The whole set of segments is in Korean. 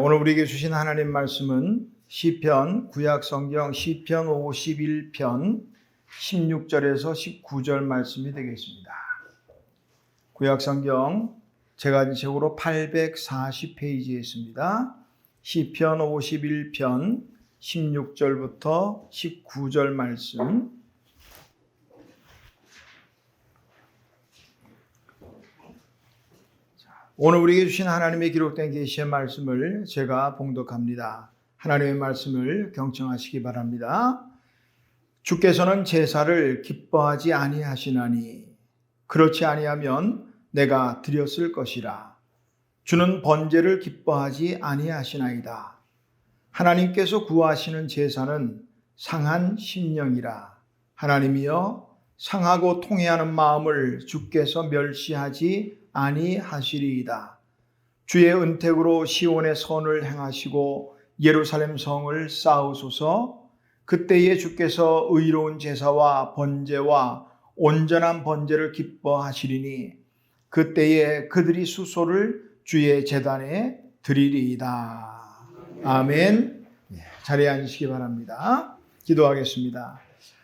오늘 우리에게 주신 하나님 말씀은 시편 구약 성경 시편 51편 16절에서 19절 말씀이 되겠습니다. 구약 성경 제가 가진 책으로 840페이지에 있습니다. 시편 51편 16절부터 19절 말씀. 오늘 우리에게 주신 하나님의 기록된 계시의 말씀을 제가 봉독합니다. 하나님의 말씀을 경청하시기 바랍니다. 주께서는 제사를 기뻐하지 아니하시나니 그렇지 아니하면 내가 드렸을 것이라. 주는 번제를 기뻐하지 아니하시나이다. 하나님께서 구하시는 제사는 상한 심령이라. 하나님이여 상하고 통회하는 마음을 주께서 멸시하지 아니하시리이다. 주의 은택으로 시온의 선을 행하시고 예루살렘 성을 쌓으소서. 그때에 주께서 의로운 제사와 번제와 온전한 번제를 기뻐하시리니 그때에 그들이 수소를 주의 제단에 드리리이다. 아멘. 자리에 앉으시기 바랍니다. 기도하겠습니다.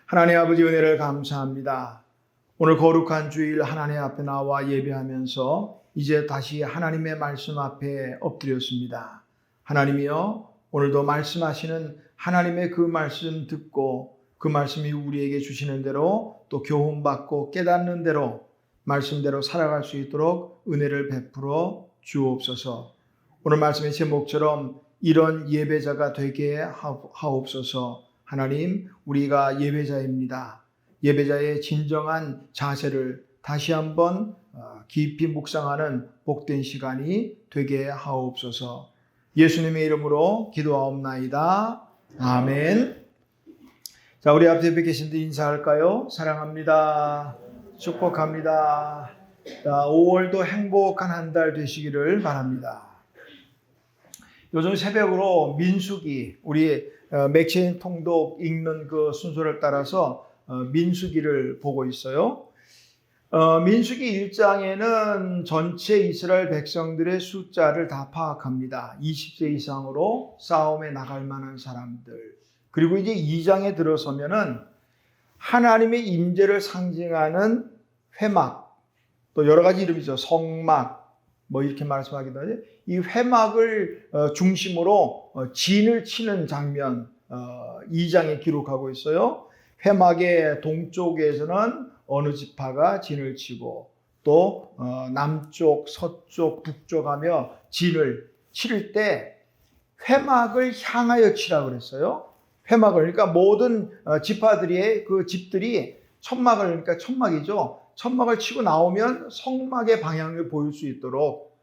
하나님 아버지 은혜를 감사합니다. 오늘 거룩한 주일 하나님 앞에 나와 예배하면서 이제 다시 하나님의 말씀 앞에 엎드렸습니다. 하나님이여 오늘도 말씀하시는 하나님의 그 말씀 듣고 그 말씀이 우리에게 주시는 대로 또 교훈받고 깨닫는 대로 말씀대로 살아갈 수 있도록 은혜를 베풀어 주옵소서. 오늘 말씀의 제목처럼 이런 예배자가 되게 하옵소서. 하나님 우리가 예배자입니다. 예배자의 진정한 자세를 다시 한번 깊이 묵상하는 복된 시간이 되게 하옵소서. 예수님의 이름으로 기도하옵나이다. 아멘. 자, 우리 앞에 계신 분 인사할까요? 사랑합니다. 축복합니다. 자, 5월도 행복한 한 달 되시기를 바랍니다. 요즘 새벽으로 민수기, 우리 맥체인 통독 읽는 그 순서를 따라서 민수기를 보고 있어요. 민수기 1장에는 전체 이스라엘 백성들의 숫자를 다 파악합니다. 20세 이상으로 싸움에 나갈 만한 사람들. 그리고 이제 2장에 들어서면은 하나님의 임재를 상징하는 회막, 또 여러 가지 이름이 있죠. 성막, 뭐 이렇게 말씀하기도 하죠. 이 회막을 중심으로 진을 치는 장면 2장에 기록하고 있어요. 회막의 동쪽에서는 어느 지파가 진을 치고 또 남쪽, 서쪽, 북쪽 하며 진을 칠 때 회막을 향하여 치라고 그랬어요. 회막을, 그러니까 모든 지파들의 그 집들이 천막을, 그러니까 천막이죠. 천막을 치고 나오면 성막의 방향을 보일 수 있도록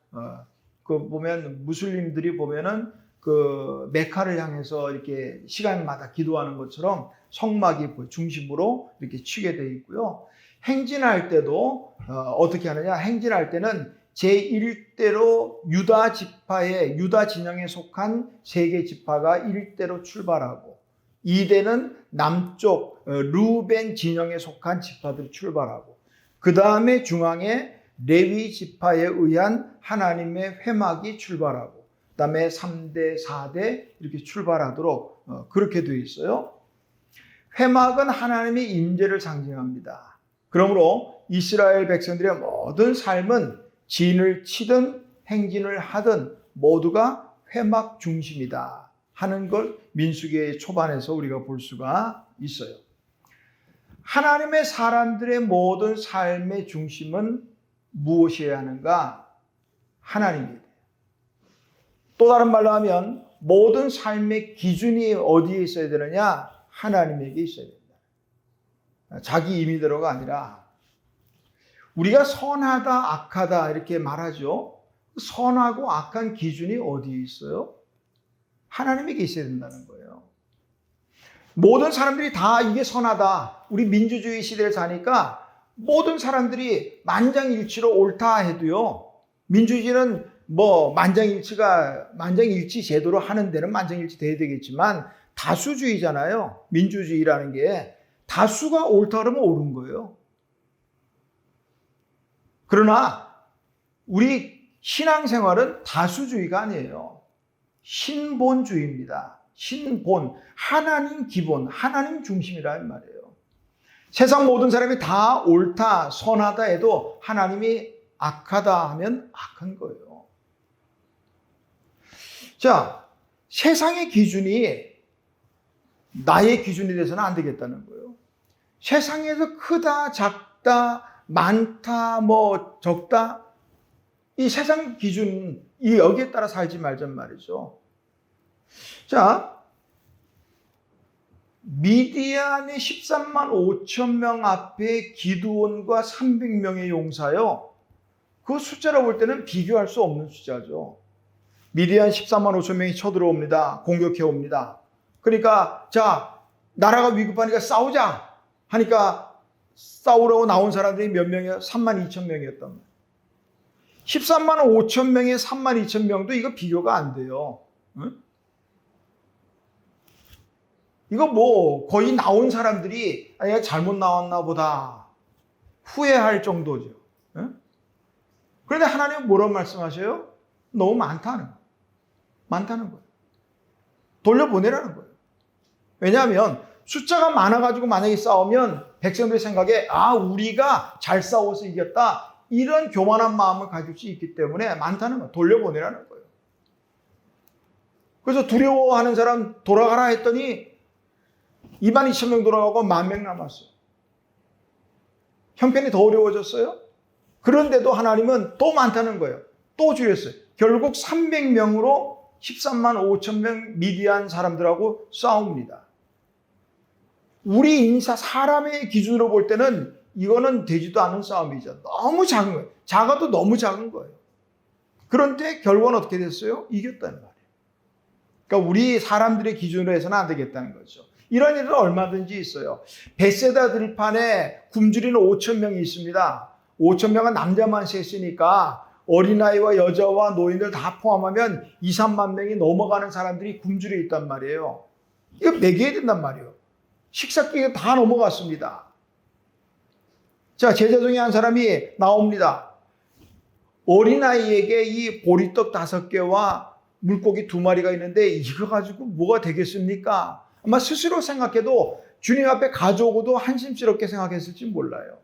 그 보면 무슬림들이 보면은 그 메카를 향해서 이렇게 시간마다 기도하는 것처럼 성막이 중심으로 이렇게 치게 되어 있고요. 행진할 때도 어떻게 하느냐? 행진할 때는 제1대로 유다 지파의 유다 진영에 속한 세 개 지파가 1대로 출발하고 2대는 남쪽 루벤 진영에 속한 지파들이 출발하고 그 다음에 중앙에 레위 지파에 의한 하나님의 회막이 출발하고 그 다음에 3대, 4대 이렇게 출발하도록 그렇게 되어 있어요. 회막은 하나님의 임재를 상징합니다. 그러므로 이스라엘 백성들의 모든 삶은 진을 치든 행진을 하든 모두가 회막 중심이다 하는 걸 민수기의 초반에서 우리가 볼 수가 있어요. 하나님의 사람들의 모든 삶의 중심은 무엇이어야 하는가? 하나님이에요. 또 다른 말로 하면 모든 삶의 기준이 어디에 있어야 되느냐? 하나님에게 있어야 된다. 자기 임의대로가 아니라 우리가 선하다, 악하다 이렇게 말하죠. 선하고 악한 기준이 어디에 있어요? 하나님에게 있어야 된다는 거예요. 모든 사람들이 다 이게 선하다. 우리 민주주의 시대를 사니까 모든 사람들이 만장일치로 옳다 해도요. 민주주의는 뭐 만장일치 제도로 하는 데는 만장일치 돼야 되겠지만 다수주의잖아요. 민주주의라는 게 다수가 옳다 그러면 옳은 거예요. 그러나 우리 신앙생활은 다수주의가 아니에요. 신본주의입니다. 신본, 하나님 기본, 하나님 중심이라는 말이에요. 세상 모든 사람이 다 옳다, 선하다 해도 하나님이 악하다 하면 악한 거예요. 자, 세상의 기준이 나의 기준이 돼서는 안 되겠다는 거예요. 세상에서 크다, 작다, 많다, 적다, 이 세상 기준, 여기에 따라 살지 말란 말이죠. 자, 미디안의 13만 5천 명 앞에 기드온과 300명의 용사요. 그 숫자로 볼 때는 비교할 수 없는 숫자죠. 미디안 14만 5천 명이 쳐들어옵니다. 공격해 옵니다. 그러니까 자, 나라가 위급하니까 싸우자 하니까 싸우려고 나온 사람들이 몇 명이에요? 3만 2천 명이었단 말이에요. 13만 5천 명에 3만 2천 명도 이거 비교가 안 돼요. 응? 이거 거의 나온 사람들이 아니 잘못 나왔나 보다 후회할 정도죠. 응? 그런데 하나님은 뭐라고 말씀하셔요? 너무 많다는 거예요. 많다는 거예요. 돌려보내라는 거예요. 왜냐하면 숫자가 많아가지고 만약에 싸우면 백성들의 생각에 우리가 잘 싸워서 이겼다 이런 교만한 마음을 가질 수 있기 때문에 많다는 거예요. 돌려보내라는 거예요. 그래서 두려워하는 사람 돌아가라 했더니 2만 2천 명 돌아가고 10,000명 남았어요. 형편이 더 어려워졌어요. 그런데도 하나님은 또 많다는 거예요. 또 줄였어요. 결국 300명으로 13만 5천 명 미디안 사람들하고 싸웁니다. 우리 사람의 기준으로 볼 때는 이거는 되지도 않은 싸움이죠. 너무 작은 거예요. 작아도 너무 작은 거예요. 그런데 결과는 어떻게 됐어요? 이겼다는 말이에요. 그러니까 우리 사람들의 기준으로 해서는 안 되겠다는 거죠. 이런 일은 얼마든지 있어요. 벳세다 들판에 굶주리는 5천 명이 있습니다. 5천 명은 남자만 셌으니까 어린아이와 여자와 노인들 다 포함하면 2, 3만 명이 넘어가는 사람들이 굶주려 있단 말이에요. 이거 먹여야 된단 말이에요. 식사기가 다 넘어갔습니다. 자, 제자 중에 한 사람이 나옵니다. 어린아이에게 이 보리떡 5개와 물고기 2마리가 있는데 이거 가지고 뭐가 되겠습니까? 아마 스스로 생각해도 주님 앞에 가져오고도 한심스럽게 생각했을지 몰라요.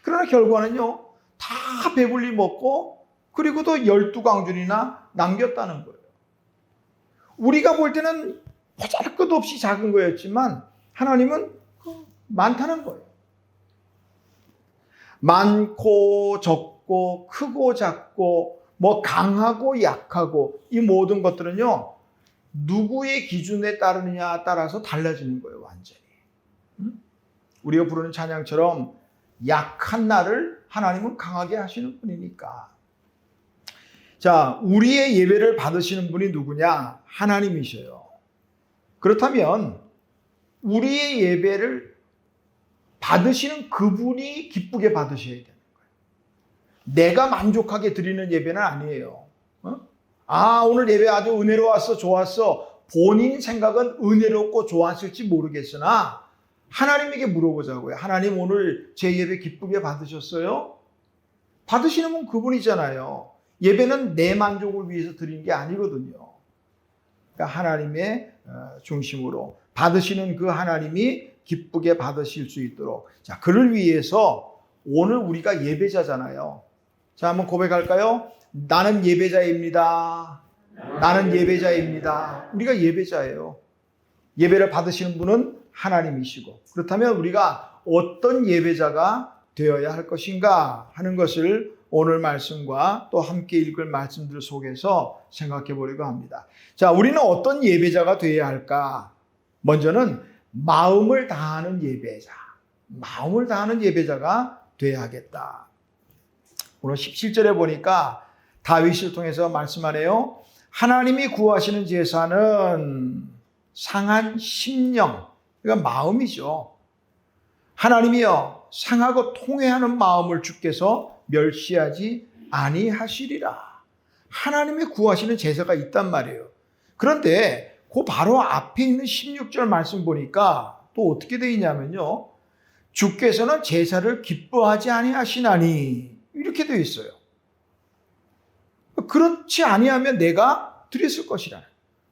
그러나 결과는요, 다 배불리 먹고 그리고도 12광준이나 남겼다는 거예요. 우리가 볼 때는 보잘것 없이 작은 거였지만 하나님은 많다는 거예요. 많고 적고 크고 작고 강하고 약하고 이 모든 것들은요, 누구의 기준에 따르느냐에 따라서 달라지는 거예요, 완전히. 우리가 부르는 찬양처럼 약한 나를 하나님은 강하게 하시는 분이니까. 자, 우리의 예배를 받으시는 분이 누구냐? 하나님이셔요. 그렇다면 우리의 예배를 받으시는 그분이 기쁘게 받으셔야 되는 거예요. 내가 만족하게 드리는 예배는 아니에요. 오늘 예배 아주 은혜로웠어, 좋았어. 본인 생각은 은혜롭고 좋았을지 모르겠으나 하나님에게 물어보자고요. 하나님, 오늘 제 예배 기쁘게 받으셨어요? 받으시는 분 그분이잖아요. 예배는 내 만족을 위해서 드리는 게 아니거든요. 그러니까 하나님의 중심으로 받으시는 그 하나님이 기쁘게 받으실 수 있도록. 자, 그를 위해서 오늘 우리가 예배자잖아요. 자, 한번 고백할까요? 나는 예배자입니다. 나는 예배자입니다. 우리가 예배자예요. 예배를 받으시는 분은 하나님이시고, 그렇다면 우리가 어떤 예배자가 되어야 할 것인가 하는 것을 오늘 말씀과 또 함께 읽을 말씀들 속에서 생각해 보려고 합니다. 자, 우리는 어떤 예배자가 되어야 할까? 먼저는 마음을 다하는 예배자, 마음을 다하는 예배자가 되어야 하겠다. 오늘 17절에 보니까 다윗을 통해서 말씀하네요. 하나님이 구하시는 제사는 상한 심령, 그러니까 마음이죠. 하나님이여 상하고 통회하는 마음을 주께서 멸시하지 아니하시리라. 하나님이 구하시는 제사가 있단 말이에요. 그런데 그 바로 앞에 있는 16절 말씀 보니까 또 어떻게 되어 있냐면요, 주께서는 제사를 기뻐하지 아니하시나니 이렇게 되어 있어요. 그렇지 아니하면 내가 드렸을 것이라.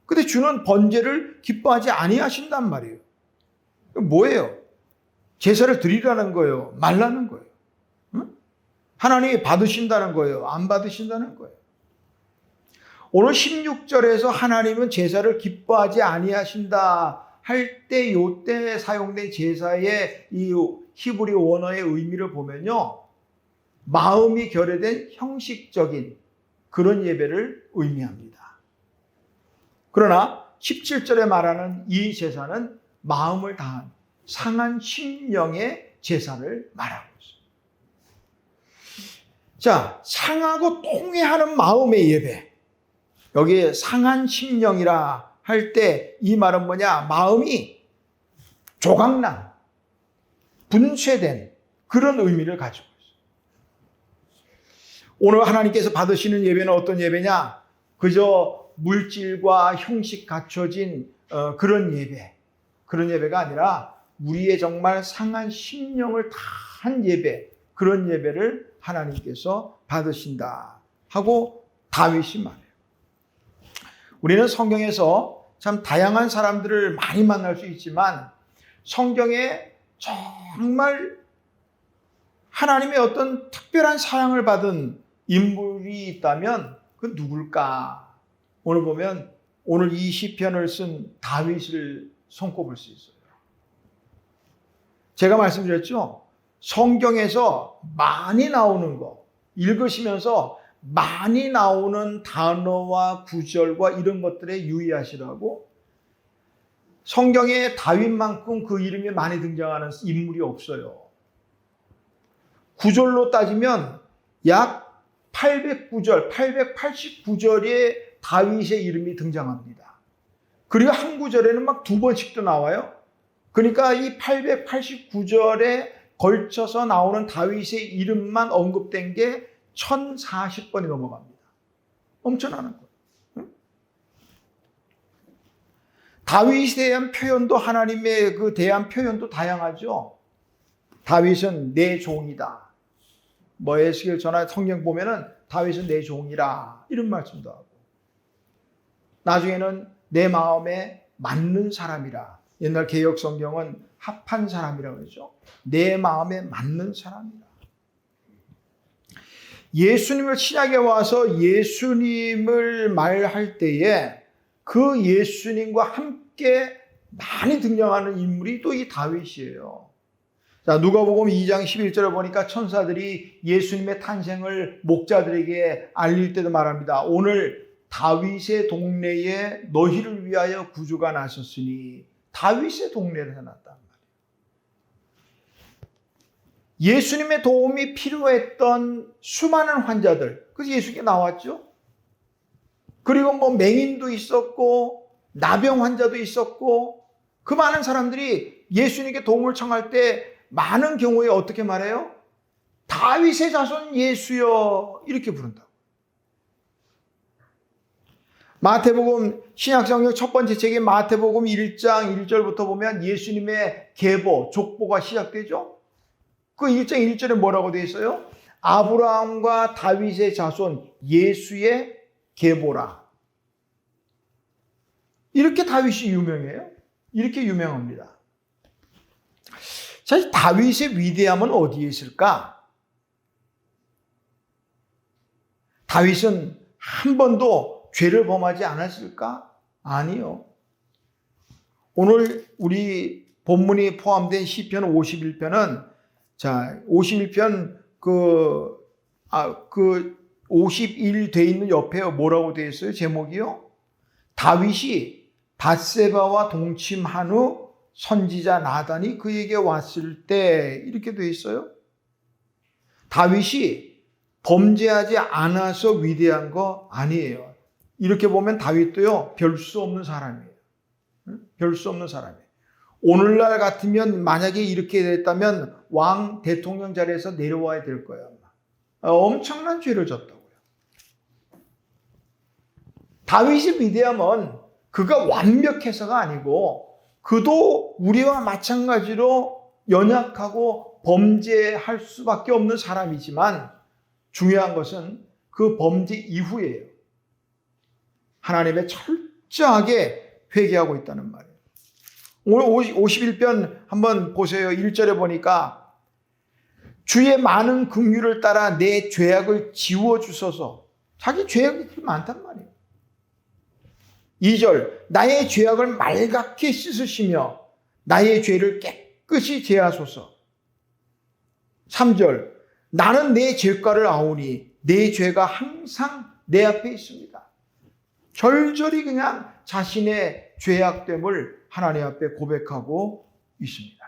근데 주는 번제를 기뻐하지 아니하신단 말이에요. 뭐예요? 제사를 드리라는 거예요? 말라는 거예요? 응? 하나님이 받으신다는 거예요? 안 받으신다는 거예요? 오늘 16절에서 하나님은 제사를 기뻐하지 아니하신다 할 때 요때 사용된 제사의 이 히브리 원어의 의미를 보면요. 마음이 결여된 형식적인 그런 예배를 의미합니다. 그러나 17절에 말하는 이 제사는 마음을 다한 상한 심령의 제사를 말하고 있습니다. 자, 상하고 통회하는 마음의 예배. 여기에 상한 심령이라 할 때 이 말은 뭐냐? 마음이 조각난, 분쇄된 그런 의미를 가지고 있어요. 오늘 하나님께서 받으시는 예배는 어떤 예배냐? 그저 물질과 형식 갖춰진 그런 예배. 그런 예배가 아니라 우리의 정말 상한 심령을 다한 예배, 그런 예배를 하나님께서 받으신다 하고 다윗이 말해요. 우리는 성경에서 참 다양한 사람들을 많이 만날 수 있지만 성경에 정말 하나님의 어떤 특별한 사랑을 받은 인물이 있다면 그 누굴까? 오늘 보면 오늘 이 시편을 쓴 다윗을 손꼽을 수 있어요. 제가 말씀드렸죠? 성경에서 많이 나오는 거, 읽으시면서 많이 나오는 단어와 구절과 이런 것들에 유의하시라고. 성경에 다윗만큼 그 이름이 많이 등장하는 인물이 없어요. 구절로 따지면 약 809절, 889절에 다윗의 이름이 등장합니다. 그리고 한 구절에는 막 2번씩도 나와요. 그러니까 이 889절에 걸쳐서 나오는 다윗의 이름만 언급된 게 1040번이 넘어갑니다. 엄청나는 거예요. 응? 다윗에 대한 표현도 하나님의 그 대한 표현도 다양하죠. 다윗은 내 종이다. 에스겔 전하 성경 보면은 다윗은 내 종이라 이런 말씀도 하고, 나중에는 내 마음에 맞는 사람이라. 옛날 개역 성경은 합한 사람이라고 그러죠. 내 마음에 맞는 사람이라. 예수님을 신약에 와서 예수님을 말할 때에 그 예수님과 함께 많이 등장하는 인물이 또 이 다윗이에요. 자, 누가복음 2장 11절에 보니까 천사들이 예수님의 탄생을 목자들에게 알릴 때도 말합니다. 오늘 다윗의 동네에 너희를 위하여 구주가 나셨으니, 다윗의 동네를 해놨단 말이에요. 예수님의 도움이 필요했던 수많은 환자들, 그래서 예수님께 나왔죠. 그리고 맹인도 있었고 나병 환자도 있었고, 그 많은 사람들이 예수님께 도움을 청할 때 많은 경우에 어떻게 말해요? 다윗의 자손 예수여, 이렇게 부른다고. 마태복음 신약성경 첫 번째 책인 마태복음 1장 1절부터 보면 예수님의 계보, 족보가 시작되죠. 그 1장 1절에 뭐라고 되어 있어요? 아브라함과 다윗의 자손 예수의 계보라. 이렇게 다윗이 유명해요. 이렇게 유명합니다. 자, 다윗의 위대함은 어디에 있을까? 다윗은 한 번도 죄를 범하지 않았을까? 아니요. 오늘 우리 본문이 포함된 시편 51편은, 자, 51편 51 돼 있는 옆에 뭐라고 되어 있어요? 제목이요? 다윗이 밧세바와 동침한 후 선지자 나단이 그에게 왔을 때, 이렇게 되어 있어요. 다윗이 범죄하지 않아서 위대한 거 아니에요. 이렇게 보면 다윗도요, 별 수 없는 사람이에요. 별 수 없는 사람이에요. 오늘날 같으면 만약에 이렇게 됐다면 왕 대통령 자리에서 내려와야 될 거예요. 엄청난 죄를 졌다고요. 다윗이 위대함은 그가 완벽해서가 아니고, 그도 우리와 마찬가지로 연약하고 범죄할 수밖에 없는 사람이지만, 중요한 것은 그 범죄 이후에요. 하나님의 철저하게 회개하고 있다는 말이에요. 오늘 51편 한번 보세요. 1절에 보니까 주의 많은 긍휼을 따라 내 죄악을 지워주소서. 자기 죄악이 그렇게 많단 말이에요. 2절 나의 죄악을 말갛게 씻으시며 나의 죄를 깨끗이 제하소서. 3절 나는 내 죄가를 아오니 내 죄가 항상 내 앞에 있습니다. 절절히 그냥 자신의 죄악됨을 하나님 앞에 고백하고 있습니다.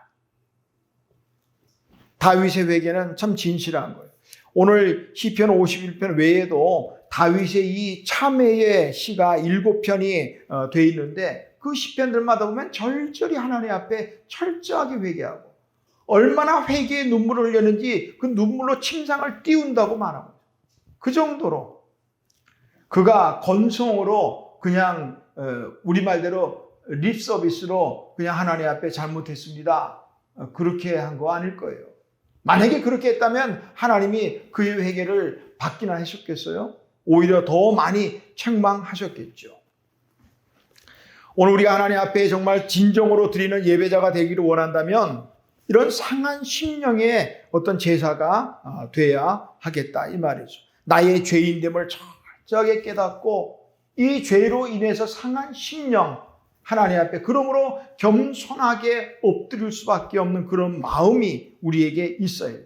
다윗의 회개는 참 진실한 거예요. 오늘 시편 51편 외에도 다윗의 이 참회의 시가 7편이 돼 있는데 그 시편들마다 보면 절절히 하나님 앞에 철저하게 회개하고 얼마나 회개의 눈물을 흘렸는지 그 눈물로 침상을 띄운다고 말합니다. 그 정도로 그가 건성으로 그냥 우리말대로 립 서비스로 그냥 하나님 앞에 잘못했습니다. 그렇게 한 거 아닐 거예요. 만약에 그렇게 했다면 하나님이 그의 회개를 받기나 하셨겠어요? 오히려 더 많이 책망하셨겠죠. 오늘 우리가 하나님 앞에 정말 진정으로 드리는 예배자가 되기를 원한다면 이런 상한 심령의 어떤 제사가 돼야 하겠다 이 말이죠. 나의 죄인됨을 철저하게 깨닫고 이 죄로 인해서 상한 심령 하나님 앞에 그러므로 겸손하게 엎드릴 수밖에 없는 그런 마음이 우리에게 있어요.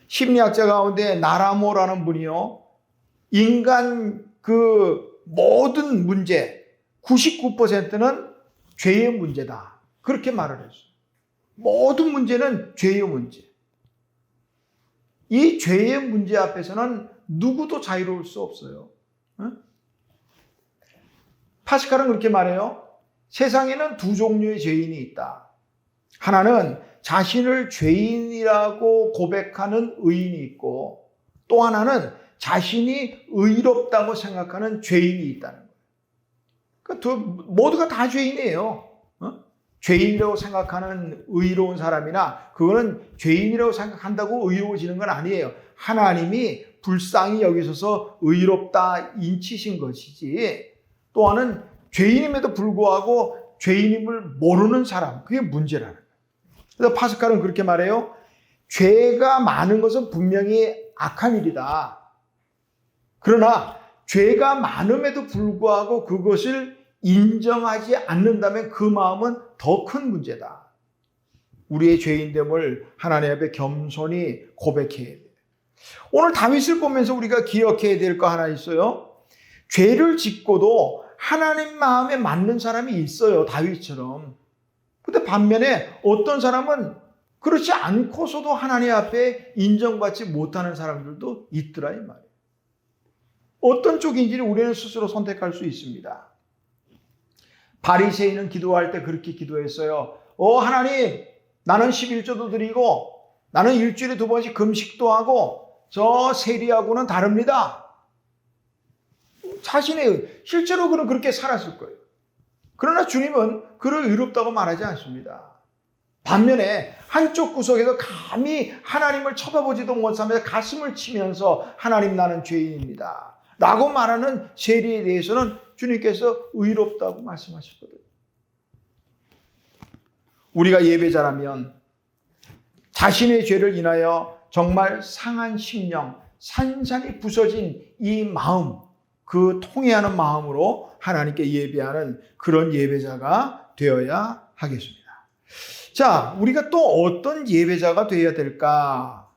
심리학자 가운데 나라모라는 분이요. 인간 그 모든 문제 99%는 죄의 문제다. 그렇게 말을 했어요. 모든 문제는 죄의 문제. 이 죄의 문제 앞에서는 누구도 자유로울 수 없어요. 파스칼은 그렇게 말해요. 세상에는 두 종류의 죄인이 있다. 하나는 자신을 죄인이라고 고백하는 의인이 있고 또 하나는 자신이 의롭다고 생각하는 죄인이 있다는 거예요. 그러니까 모두가 다 죄인이에요. 죄인이라고 생각하는 의로운 사람이나 그거는 죄인이라고 생각한다고 의로워지는 건 아니에요. 하나님이 불쌍히 여기셔서 의롭다 인치신 것이지 또한은 죄인임에도 불구하고 죄인임을 모르는 사람, 그게 문제라는 거예요. 그래서 파스칼은 그렇게 말해요. 죄가 많은 것은 분명히 악한 일이다. 그러나 죄가 많음에도 불구하고 그것을 인정하지 않는다면 그 마음은 더 큰 문제다. 우리의 죄인됨을 하나님 앞에 겸손히 고백해야 돼요. 오늘 다윗을 보면서 우리가 기억해야 될 거 하나 있어요. 죄를 짓고도 하나님 마음에 맞는 사람이 있어요. 다윗처럼. 근데 반면에 어떤 사람은 그렇지 않고서도 하나님 앞에 인정받지 못하는 사람들도 있더라 이 말이에요. 어떤 쪽인지를 우리는 스스로 선택할 수 있습니다. 바리새인은 기도할 때 그렇게 기도했어요. 하나님, 나는 11조도 드리고 나는 일주일에 2번씩 금식도 하고 저 세리하고는 다릅니다. 자신의 실제로 그는 그렇게 살았을 거예요. 그러나 주님은 그를 의롭다고 말하지 않습니다. 반면에 한쪽 구석에서 감히 하나님을 쳐다보지도 못하면서 가슴을 치면서 하나님 나는 죄인입니다 라고 말하는 세리에 대해서는 주님께서 의롭다고 말씀하셨거든요. 우리가 예배자라면 자신의 죄를 인하여 정말 상한 심령, 산산이 부서진 이 마음, 그 통회하는 마음으로 하나님께 예배하는 그런 예배자가 되어야 하겠습니다. 자, 우리가 또 어떤 예배자가 되어야 될까?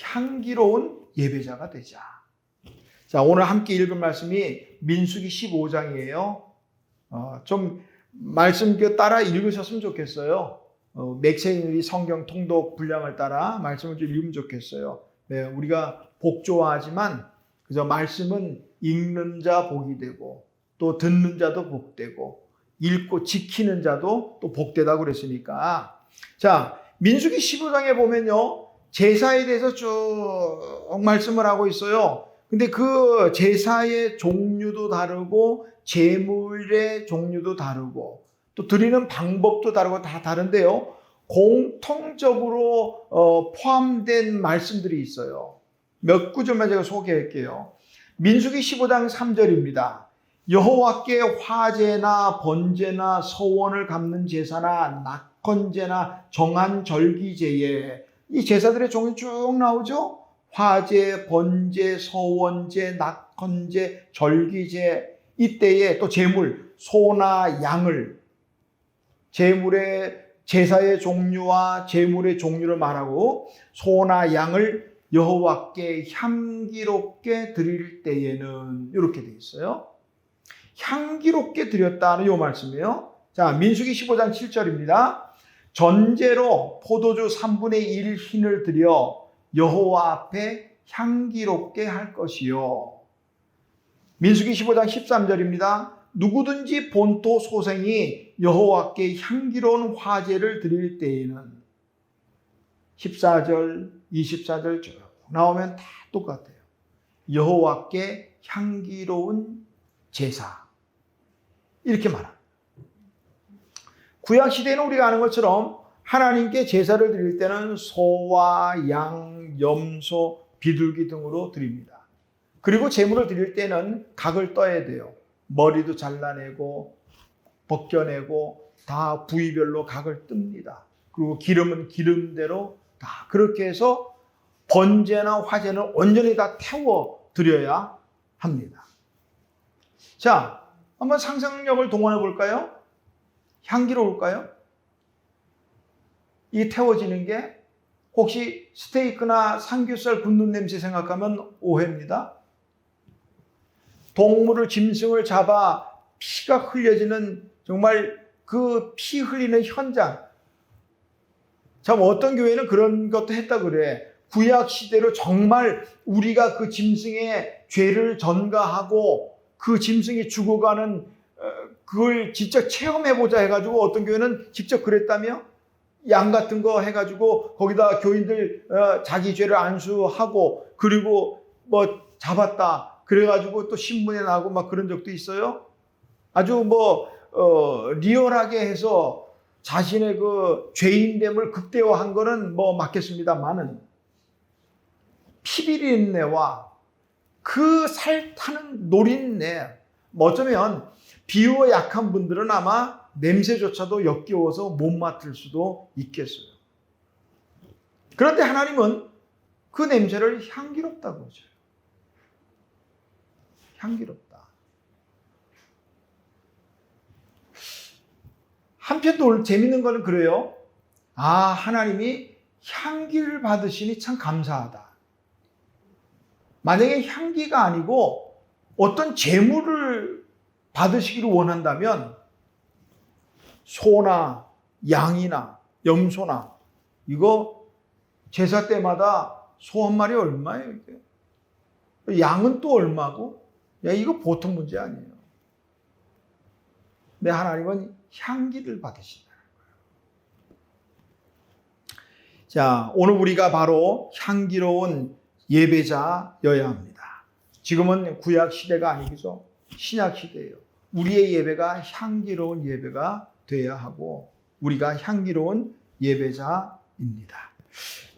향기로운 예배자가 되자. 자, 오늘 함께 읽은 말씀이 민수기 15장이에요. 좀 말씀 따라 읽으셨으면 좋겠어요. 맥세인이 성경 통독 분량을 따라 말씀을 좀 읽으면 좋겠어요. 네, 우리가 복 좋아하지만 그저 말씀은 읽는 자 복이 되고 또 듣는 자도 복되고 읽고 지키는 자도 또 복되다고 그랬으니까. 자, 민수기 15장에 보면요. 제사에 대해서 쭉 말씀을 하고 있어요. 근데 그 제사의 종류도 다르고 제물의 종류도 다르고 또 드리는 방법도 다르고 다 다른데요. 공통적으로 포함된 말씀들이 있어요. 몇 구절만 제가 소개할게요. 민수기 15장 3절입니다. 여호와께 화제나 번제나 서원을 갚는 제사나 낙헌제나 정한 절기제에 이 제사들의 종이 쭉 나오죠. 화제, 번제, 서원제, 낙헌제, 절기제. 이때에 또 제물, 소나 양을 제사의 종류와 제물의 종류를 말하고 소나 양을 여호와께 향기롭게 드릴 때에는 이렇게 되어 있어요. 향기롭게 드렸다는 이 말씀이에요. 자, 민수기 15장 7절입니다. 전제로 포도주 3분의 1 흰을 드려 여호와 앞에 향기롭게 할 것이요. 민수기 15장 13절입니다. 누구든지 본토 소생이 여호와께 향기로운 화제를 드릴 때에는 14절, 24절 쭉 나오면 다 똑같아요. 여호와께 향기로운 제사. 이렇게 말합니다. 구약시대에는 우리가 아는 것처럼 하나님께 제사를 드릴 때는 소와 양, 염소, 비둘기 등으로 드립니다. 그리고 제물을 드릴 때는 각을 떠야 돼요. 머리도 잘라내고 벗겨내고 다 부위별로 각을 뜹니다. 그리고 기름은 기름대로 다 그렇게 해서 번제나 화제는 온전히 다 태워 드려야 합니다. 자, 한번 상상력을 동원해 볼까요? 향기로울까요? 이 태워지는 게 혹시 스테이크나 삼겹살 굽는 냄새 생각하면 오해입니다. 동물을 짐승을 잡아 피가 흘려지는 정말 그 피 흘리는 현장. 참 어떤 교회는 그런 것도 했다 그래. 구약 시대로 정말 우리가 그 짐승의 죄를 전가하고 그 짐승이 죽어가는 그걸 직접 체험해보자 해가지고 어떤 교회는 직접 그랬다며 양 같은 거 해가지고 거기다 교인들 자기 죄를 안수하고 그리고 뭐 잡았다 그래가지고 또 신문에 나고 막 그런 적도 있어요. 아주 리얼하게 해서 자신의 그 죄인됨을 극대화한 거는 뭐 맞겠습니다만은 피비린내와 그 살타는 노린내, 어쩌면 비유가 약한 분들은 아마 냄새조차도 역겨워서 못 맡을 수도 있겠어요. 그런데 하나님은 그 냄새를 향기롭다고 하죠. 향기롭다. 한편 또 재밌는 거는 그래요. 하나님이 향기를 받으시니 참 감사하다. 만약에 향기가 아니고 어떤 제물을 받으시기를 원한다면 소나 양이나 염소나 이거 제사 때마다 소 한 마리 얼마예요? 이게? 양은 또 얼마고? 야, 이거 보통 문제 아니에요. 근데 하나님은 향기를 받으신다는 거예요. 자, 오늘 우리가 바로 향기로운 예배자여야 합니다. 지금은 구약 시대가 아니죠. 신약 시대예요. 우리의 예배가 향기로운 예배가 되어야 하고 우리가 향기로운 예배자입니다.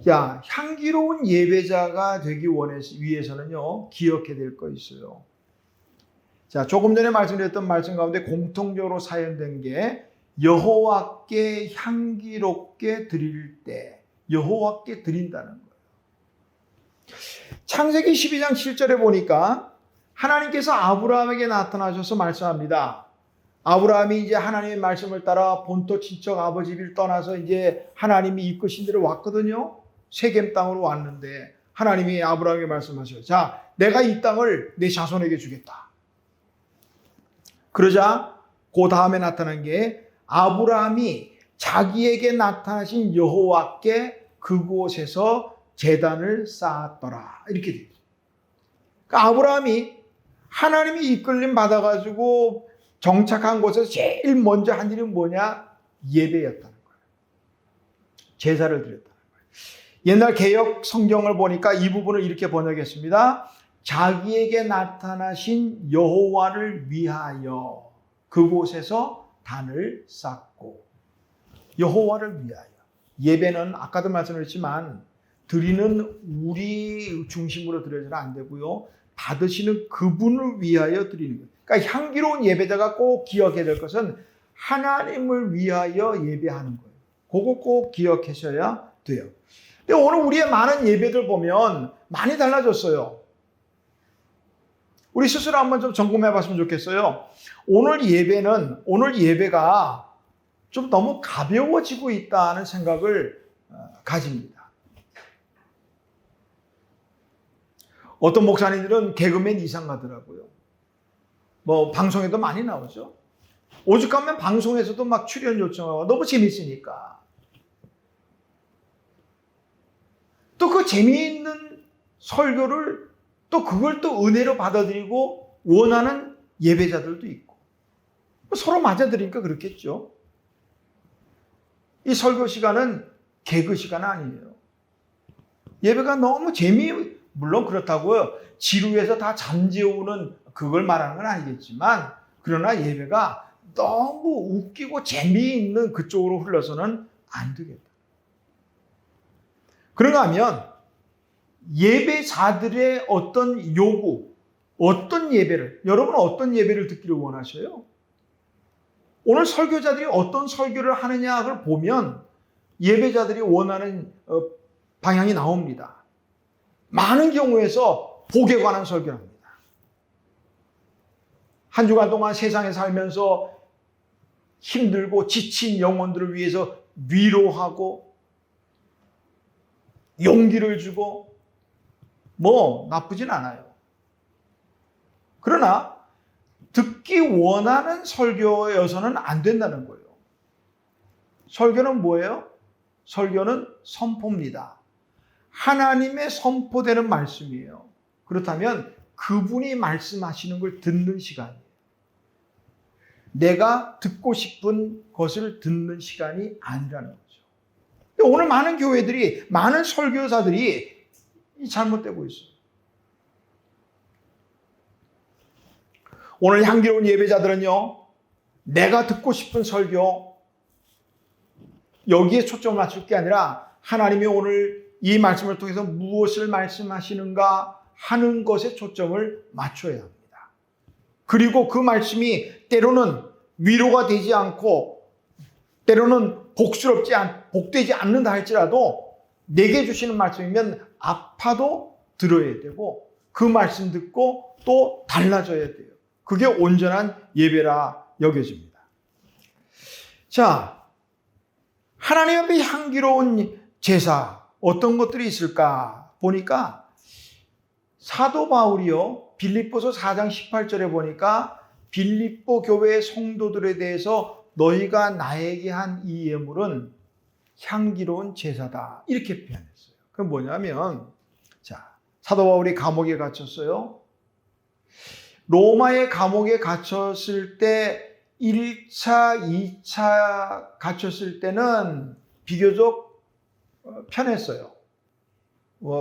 자, 향기로운 예배자가 되기 위해서는요, 기억해야 될 거 있어요. 자, 조금 전에 말씀드렸던 말씀 가운데 공통적으로 사용된 게 여호와께 향기롭게 드릴 때, 여호와께 드린다는 거예요. 창세기 12장 7절에 보니까 하나님께서 아브라함에게 나타나셔서 말씀합니다. 아브라함이 이제 하나님의 말씀을 따라 본토 친척 아버지 집을 떠나서 이제 하나님이 이끄신 대로 왔거든요. 세겜 땅으로 왔는데 하나님이 아브라함에게 말씀하셔요. 자, 내가 이 땅을 내 자손에게 주겠다. 그러자 그 다음에 나타난 게 아브라함이 자기에게 나타나신 여호와께 그곳에서 제단을 쌓았더라. 이렇게 돼요. 그러니까 아브라함이 하나님이 이끌림 받아가지고 정착한 곳에서 제일 먼저 한 일은 뭐냐? 예배였다는 거예요. 제사를 드렸다는 거예요. 옛날 개역 성경을 보니까 이 부분을 이렇게 번역했습니다. 자기에게 나타나신 여호와를 위하여 그곳에서 단을 쌓고, 여호와를 위하여. 예배는 아까도 말씀드렸지만 드리는 우리 중심으로 드려서는 안 되고요. 받으시는 그분을 위하여 드리는 거예요. 그러니까 그러니까 향기로운 예배자가 꼭 기억해야 될 것은 하나님을 위하여 예배하는 거예요. 그거 꼭 기억하셔야 돼요. 근데 오늘 우리의 많은 예배들 보면 많이 달라졌어요. 우리 스스로 한번 좀 점검해 봤으면 좋겠어요. 오늘 예배가 좀 너무 가벼워지고 있다는 생각을 가집니다. 어떤 목사님들은 개그맨 이상 가더라고요. 방송에도 많이 나오죠. 오죽하면 방송에서도 막 출연 요청하고 너무 재밌으니까. 또 그 재미있는 설교를 또 그걸 또 은혜로 받아들이고 원하는 예배자들도 있고. 서로 맞아들이니까 그렇겠죠. 이 설교 시간은 개그 시간 아니에요. 예배가 너무 물론 그렇다고요. 지루해서 다 잠재우는 그걸 말하는 건 아니겠지만, 그러나 예배가 너무 웃기고 재미있는 그쪽으로 흘러서는 안 되겠다. 그런가 하면 예배자들의 어떤 요구, 여러분은 어떤 예배를 듣기를 원하셔요? 오늘 설교자들이 어떤 설교를 하느냐를 보면 예배자들이 원하는 방향이 나옵니다. 많은 경우에서 복에 관한 설교를 합니다. 한 주간 동안 세상에 살면서 힘들고 지친 영혼들을 위해서 위로하고 용기를 주고 나쁘진 않아요. 그러나 듣기 원하는 설교여서는 안 된다는 거예요. 설교는 뭐예요? 설교는 선포입니다. 하나님의 선포되는 말씀이에요. 그렇다면 그분이 말씀하시는 걸 듣는 시간이에요. 내가 듣고 싶은 것을 듣는 시간이 아니라는 거죠. 오늘 많은 교회들이, 많은 설교사들이 잘못되고 있어요. 오늘 향기로운 예배자들은요, 내가 듣고 싶은 설교, 여기에 초점을 맞출 게 아니라 하나님이 오늘 이 말씀을 통해서 무엇을 말씀하시는가 하는 것에 초점을 맞춰야 합니다. 그리고 그 말씀이 때로는 위로가 되지 않고 때로는 복되지 않는다 할지라도 내게 주시는 말씀이면 아파도 들어야 되고 그 말씀 듣고 또 달라져야 돼요. 그게 온전한 예배라 여겨집니다. 자, 하나님 앞에 향기로운 제사 어떤 것들이 있을까 보니까 사도 바울이요, 빌립보서 4장 18절에 보니까 빌립보 교회의 성도들에 대해서 너희가 나에게 한 이 예물은 향기로운 제사다 이렇게 표현했어요. 그건 뭐냐면, 자, 사도 바울이 감옥에 갇혔어요. 로마의 감옥에 갇혔을 때 1차, 2차 갇혔을 때는 비교적 편했어요.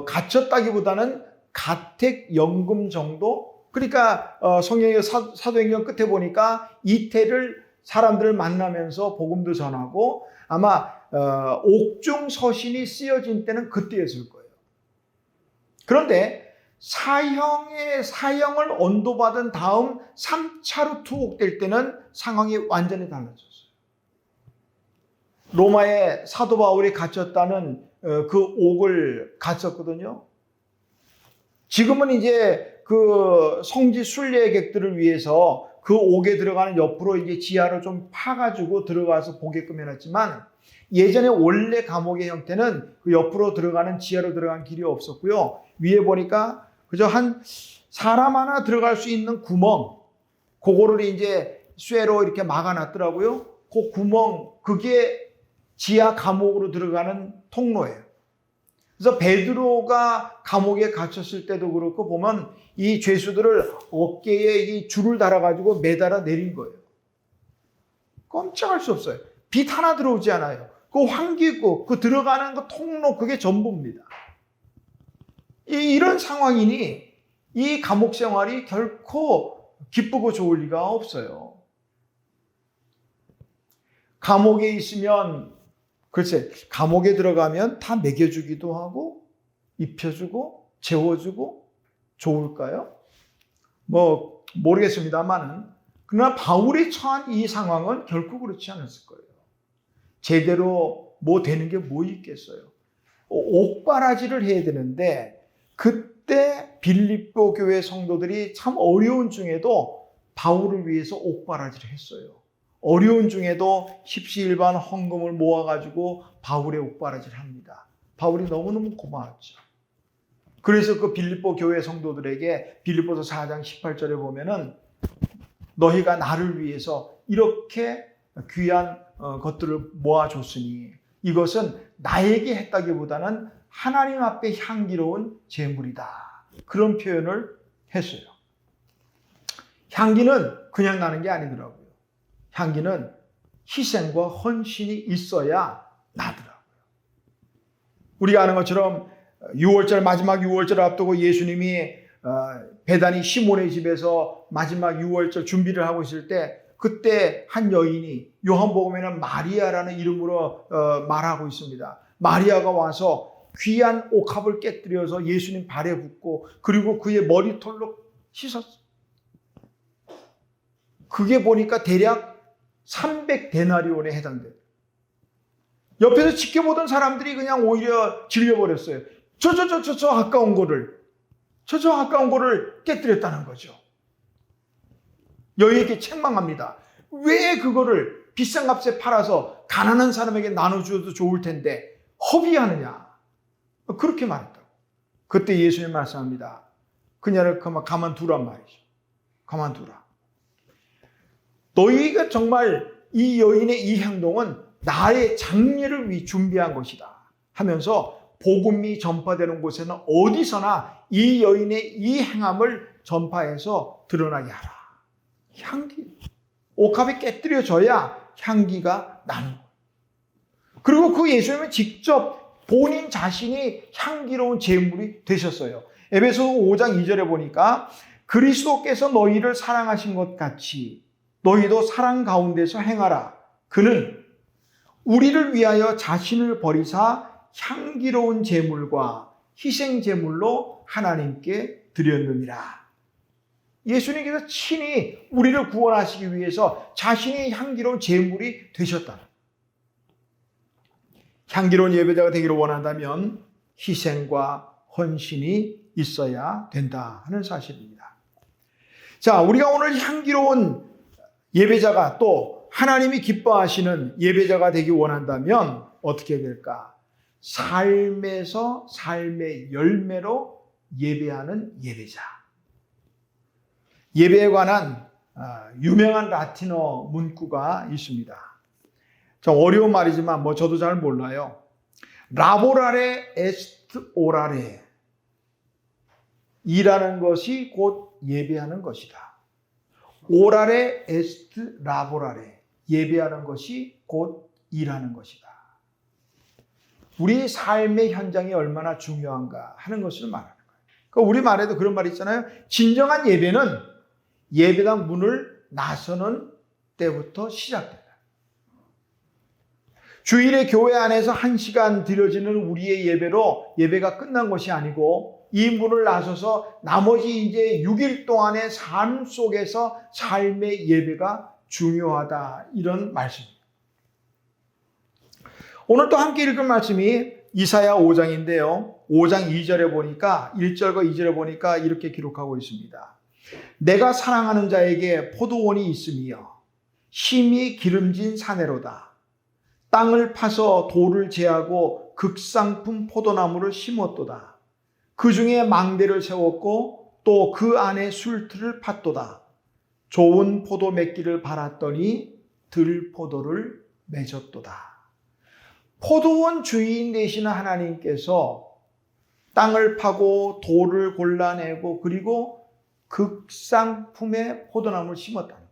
갇혔다기보다는 가택연금 정도? 그러니까 성경의 사도행전 끝에 보니까 이태를 사람들을 만나면서 복음도 전하고 아마 옥중 서신이 쓰여진 때는 그때였을 거예요. 그런데 사형을 언도받은 다음 3차로 투옥될 때는 상황이 완전히 달라졌어요. 로마에 사도 바울이 갇혔다는 그 옥을 갔었거든요. 지금은 이제 그 성지 순례객들을 위해서 그 옥에 들어가는 옆으로 이제 지하로 좀 파가지고 들어가서 보게끔 해놨지만 예전에 원래 감옥의 형태는 그 옆으로 들어가는 지하로 들어가는 길이 없었고요. 위에 보니까 그저 한 사람 하나 들어갈 수 있는 구멍, 그거를 이제 쇠로 이렇게 막아놨더라고요. 그 구멍, 그게 지하 감옥으로 들어가는 통로예요. 그래서 베드로가 감옥에 갇혔을 때도 그렇고 보면 이 죄수들을 어깨에 이 줄을 달아가지고 매달아 내린 거예요. 꼼짝할 수 없어요. 빛 하나 들어오지 않아요. 그 환기구, 그 들어가는 그 통로, 그게 전부입니다. 이런 상황이니 이 감옥 생활이 결코 기쁘고 좋을 리가 없어요. 감옥에 있으면 글쎄, 감옥에 들어가면 다 먹여주기도 하고 입혀주고 재워주고 좋을까요? 모르겠습니다만은 그러나 바울이 처한 이 상황은 결코 그렇지 않았을 거예요. 제대로 되는 게 뭐 있겠어요. 옥바라지를 해야 되는데 그때 빌립보 교회 성도들이 참 어려운 중에도 바울을 위해서 옥바라지를 했어요. 어려운 중에도 십시일반 헌금을 모아가지고 바울의 옥바라지를 합니다. 바울이 너무너무 고마웠죠. 그래서 그 빌립보 교회 성도들에게 빌립보서 4장 18절에 보면은 너희가 나를 위해서 이렇게 귀한 것들을 모아줬으니 이것은 나에게 했다기보다는 하나님 앞에 향기로운 제물이다. 그런 표현을 했어요. 향기는 그냥 나는 게 아니더라고요. 향기는 희생과 헌신이 있어야 나더라고요. 우리가 아는 것처럼 6월절 마지막 6월절을 앞두고 예수님이 베다니 시몬의 집에서 마지막 6월절 준비를 하고 있을 때 그때 한 여인이 요한복음에는 마리아라는 이름으로 말하고 있습니다. 마리아가 와서 귀한 옥합을 깨뜨려서 예수님 발에 붓고 그리고 그의 머리털로 씻었어요. 그게 보니까 대략 300데나리온에 해당돼요. 옆에서 지켜보던 사람들이 그냥 오히려 질려버렸어요. 저 아까운 거를 깨뜨렸다는 거죠. 여인에게 책망합니다. 왜 그거를 비싼 값에 팔아서 가난한 사람에게 나눠주어도 좋을 텐데 허비하느냐. 그렇게 말했다고. 그때 예수님 말씀합니다. 그녀를 가만두란 말이죠. 가만두라. 너희가 정말 이 여인의 이 행동은 나의 장례를 위해 준비한 것이다 하면서 복음이 전파되는 곳에는 어디서나 이 여인의 이 행함을 전파해서 드러나게 하라. 향기. 옥합이 깨뜨려져야 향기가 나는 거예요. 그리고 그 예수님은 직접 본인 자신이 향기로운 제물이 되셨어요. 에베소서 5장 2절에 보니까 그리스도께서 너희를 사랑하신 것 같이 너희도 사랑 가운데서 행하라. 그는 우리를 위하여 자신을 버리사 향기로운 제물과 희생 제물로 하나님께 드렸느니라. 예수님께서 친히 우리를 구원하시기 위해서 자신이 향기로운 제물이 되셨다. 향기로운 예배자가 되기를 원한다면 희생과 헌신이 있어야 된다 하는 사실입니다. 자, 우리가 오늘 향기로운 예배자가 또 하나님이 기뻐하시는 예배자가 되기 원한다면 어떻게 될까? 삶에서 삶의 열매로 예배하는 예배자. 예배에 관한 유명한 라틴어 문구가 있습니다. 좀 어려운 말이지만 저도 잘 몰라요. 라보라레 에스트 오라레. 일하는 것이 곧 예배하는 것이다. 오라레 에스트 라보라레. 예배하는 것이 곧 일하는 것이다. 우리 삶의 현장이 얼마나 중요한가 하는 것을 말하는 거예요. 그러니까 우리 말에도 그런 말이 있잖아요. 진정한 예배는 예배당 문을 나서는 때부터 시작된다. 주일에 교회 안에서 1시간 드려지는 우리의 예배로 예배가 끝난 것이 아니고 이 문을 나서서 나머지 이제 6일 동안의 삶 속에서 삶의 예배가 중요하다. 이런 말씀입니다. 오늘 또 함께 읽을 말씀이 이사야 5장인데요. 5장 2절에 보니까 1절과 2절에 보니까 이렇게 기록하고 있습니다. 내가 사랑하는 자에게 포도원이 있으며 힘이 기름진 사내로다. 땅을 파서 돌을 제하고 극상품 포도나무를 심었도다. 그 중에 망대를 세웠고 또 그 안에 술틀을 팠도다. 좋은 포도 맺기를 바랐더니 들포도를 맺었도다. 포도원 주인 되시는 하나님께서 땅을 파고 돌을 골라내고 그리고 극상품의 포도나무를 심었다는 거예요.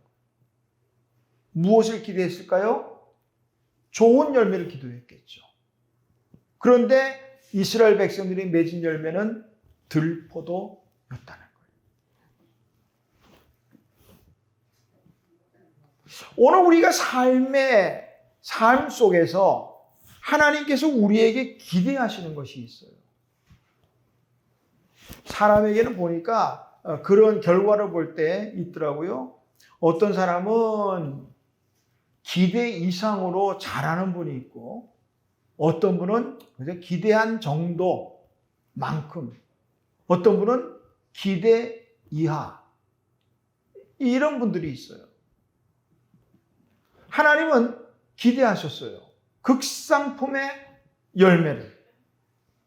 무엇을 기대했을까요? 좋은 열매를 기도했겠죠. 그런데 이스라엘 백성들이 맺은 열매는 들포도였다는 거예요. 오늘 우리가 삶 속에서 하나님께서 우리에게 기대하시는 것이 있어요. 사람에게는 보니까 그런 결과를 볼 때 있더라고요. 어떤 사람은 기대 이상으로 잘하는 분이 있고 어떤 분은 기대한 정도만큼, 어떤 분은 기대 이하, 이런 분들이 있어요. 하나님은 기대하셨어요. 극상품의 열매를.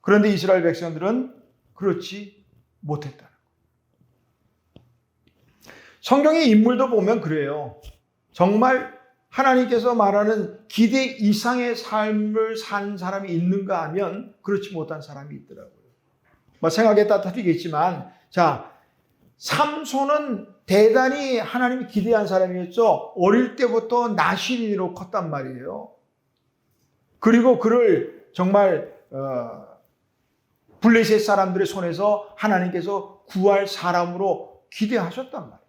그런데 이스라엘 백성들은 그렇지 못했다. 성경의 인물도 보면 그래요. 정말 하나님께서 말하는 기대 이상의 삶을 산 사람이 있는가 하면 그렇지 못한 사람이 있더라고요. 생각에 따라 틀리겠지만, 삼손은 대단히 하나님이 기대한 사람이었죠. 어릴 때부터 나실인으로 컸단 말이에요. 그리고 그를 정말 블레셋 사람들의 손에서 하나님께서 구할 사람으로 기대하셨단 말이에요.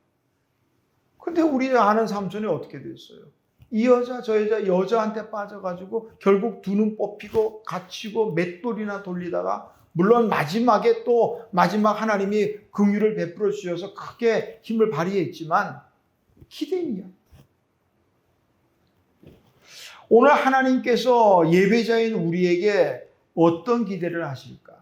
근데 우리 아는 삼손이 어떻게 됐어요? 이 여자 저 여자한테 빠져가지고 결국 두 눈 뽑히고 갇히고 맷돌이나 돌리다가, 물론 마지막 하나님이 긍휼을 베풀어 주셔서 크게 힘을 발휘했지만 기대이야. 오늘 하나님께서 예배자인 우리에게 어떤 기대를 하실까?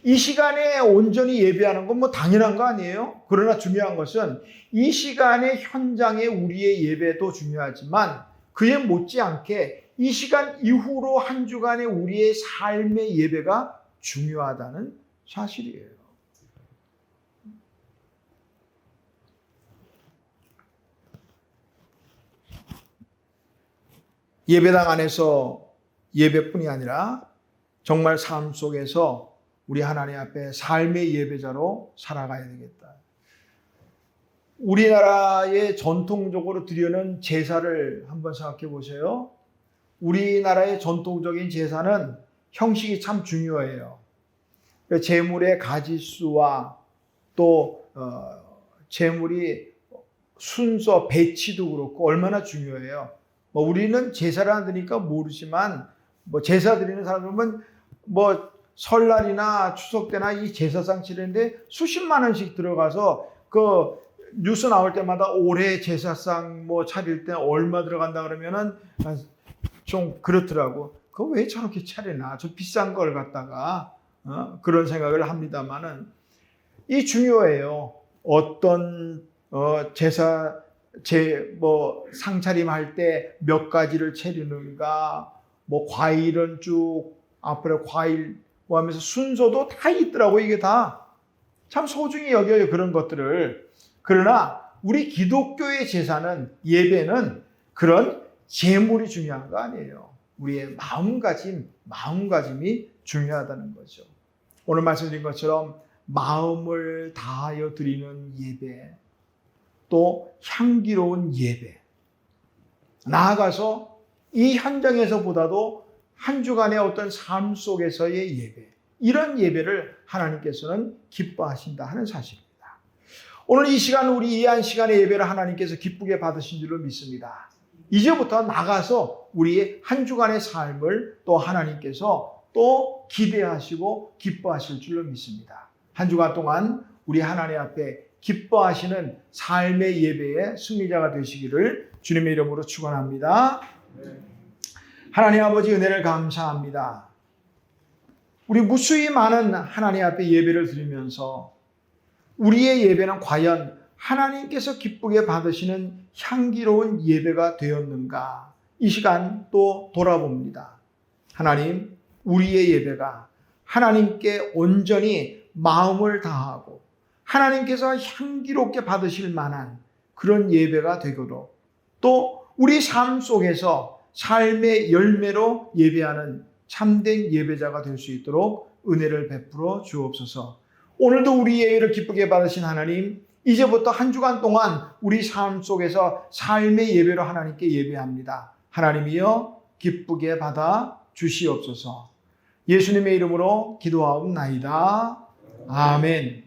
이 시간에 온전히 예배하는 건 당연한 거 아니에요? 그러나 중요한 것은 이 시간의 현장에 우리의 예배도 중요하지만 그에 못지않게 이 시간 이후로 한 주간의 우리의 삶의 예배가 중요하다는 사실이에요. 예배당 안에서 예배뿐이 아니라 정말 삶 속에서 우리 하나님 앞에 삶의 예배자로 살아가야 되겠다. 우리나라의 전통적으로 드리는 제사를 한번 생각해 보세요. 우리나라의 전통적인 제사는 형식이 참 중요해요. 제물의 가짓수와 또 제물이 순서, 배치도 그렇고 얼마나 중요해요. 우리는 제사를 안 드니까 모르지만 제사 드리는 사람들은 설날이나 추석 때나 이 제사상 치르는데 수십만 원씩 들어가서 그 뉴스 나올 때마다 올해 제사상 차릴 때 얼마 들어간다 그러면은 좀 그렇더라고. 그거 왜 저렇게 차리나? 저 비싼 걸 갖다가 그런 생각을 합니다만은 이 중요해요. 어떤 상차림 할 때 몇 가지를 차리는가, 과일은 쭉 앞으로 과일 하면서 순서도 다 있더라고. 이게 다 참 소중히 여겨요, 그런 것들을. 그러나 우리 기독교의 제사는, 예배는 그런 제물이 중요한 거 아니에요. 우리의 마음가짐이 중요하다는 거죠. 오늘 말씀드린 것처럼 마음을 다하여 드리는 예배, 또 향기로운 예배, 나아가서 이 현장에서보다도 한 주간의 어떤 삶 속에서의 예배, 이런 예배를 하나님께서는 기뻐하신다 하는 사실입니다. 오늘 이 시간, 우리 이 한 시간의 예배를 하나님께서 기쁘게 받으신 줄로 믿습니다. 이제부터 나가서 우리의 한 주간의 삶을 또 하나님께서 또 기대하시고 기뻐하실 줄로 믿습니다. 한 주간 동안 우리 하나님 앞에 기뻐하시는 삶의 예배의 승리자가 되시기를 주님의 이름으로 축원합니다. 하나님 아버지, 은혜를 감사합니다. 우리 무수히 많은 하나님 앞에 예배를 드리면서 우리의 예배는 과연 하나님께서 기쁘게 받으시는 향기로운 예배가 되었는가? 이 시간 또 돌아봅니다. 하나님, 우리의 예배가 하나님께 온전히 마음을 다하고 하나님께서 향기롭게 받으실 만한 그런 예배가 되도록, 또 우리 삶 속에서 삶의 열매로 예배하는 참된 예배자가 될 수 있도록 은혜를 베풀어 주옵소서. 오늘도 우리 예배를 기쁘게 받으신 하나님, 이제부터 한 주간 동안 우리 삶 속에서 삶의 예배로 하나님께 예배합니다. 하나님이여 기쁘게 받아 주시옵소서. 예수님의 이름으로 기도하옵나이다. 아멘.